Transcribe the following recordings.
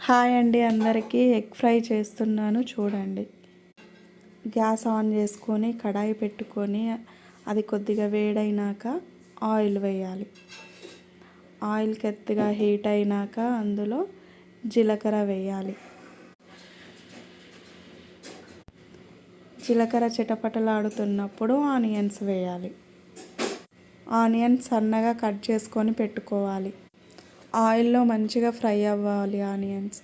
Hi అండి, అందరికీ egg fry చేస్తున్నాను చూడండి. గ్యాస్ ఆన్ చేసుకొని కడాయి పెట్టుకొని అది కొద్దిగా వేడైనాక ఆయిల్ వేయాలి. ఆయిల్ కొద్దిగా హీట్ అయినాక అందులో జీలకర్ర వేయాలి. జీలకర్ర చిటపటలాడుతున్నప్పుడు ఆనియన్స్ వేయాలి. ఆనియన్స్ సన్నగా కట్ చేసుకొని పెట్టుకోవాలి. ఆయిల్లో మంచిగా ఫ్రై అవ్వాలి. ఆనియన్స్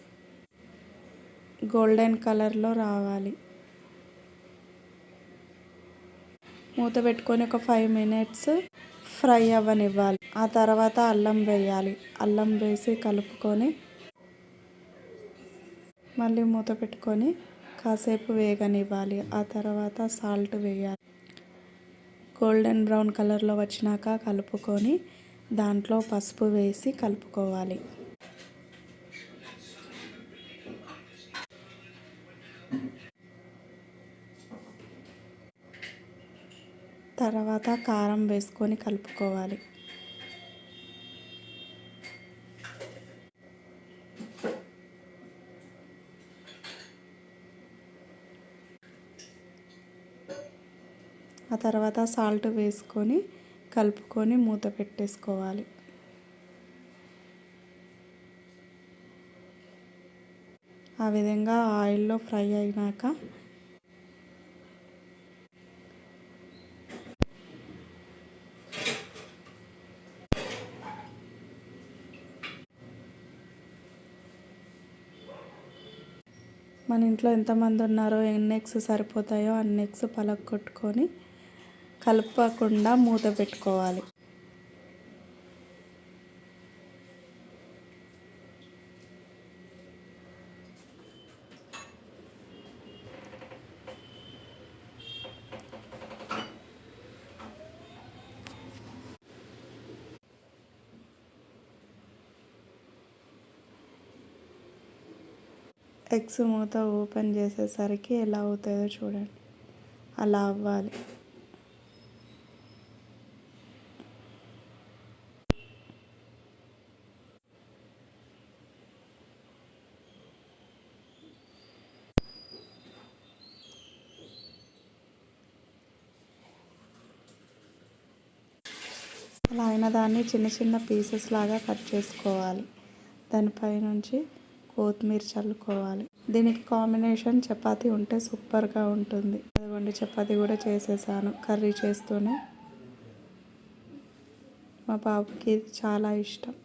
గోల్డెన్ కలర్లో రావాలి. మూత పెట్టుకొని ఒక 5 మినిట్స్ ఫ్రై అవ్వనివ్వాలి. ఆ తర్వాత అల్లం వేయాలి. అల్లం వేసి కలుపుకొని మళ్ళీ మూత పెట్టుకొని కాసేపు వేగనివ్వాలి. ఆ తర్వాత సాల్ట్ వేయాలి. గోల్డెన్ బ్రౌన్ కలర్లో వచ్చినాక కలుపుకొని దాంట్లో పసుపు వేసి కలుపుకోవాలి. తర్వాత కారం వేసుకొని కలుపుకోవాలి. ఆ తర్వాత సాల్ట్ వేసుకొని కలుపుకొని మూత పెట్టేసుకోవాలి. ఆ విధంగా ఆయిల్లో ఫ్రై అయినాక మన ఇంట్లో ఎంతమంది ఉన్నారో ఎన్ని ఎగ్స్ సరిపోతాయో అన్ని ఎగ్స్ పలగొట్టుకొని కలపకుండా మూత పెట్టుకోవాలి. ఎగ్స్ మూత ఓపెన్ చేసేసరికి ఎలా అవుతుందో చూడండి. అలా అవ్వాలి. అలా అయిన దాన్ని చిన్న చిన్న పీసెస్ లాగా కట్ చేసుకోవాలి. దానిపై నుంచి కొత్తిమీర చల్లుకోవాలి. దీనికి కాంబినేషన్ చపాతీ ఉంటే సూపర్గా ఉంటుంది. అదిగోండి, చపాతీ కూడా చేసేసాను. కర్రీ చేస్తూనే మా బాబుకి ఇది చాలా ఇష్టం.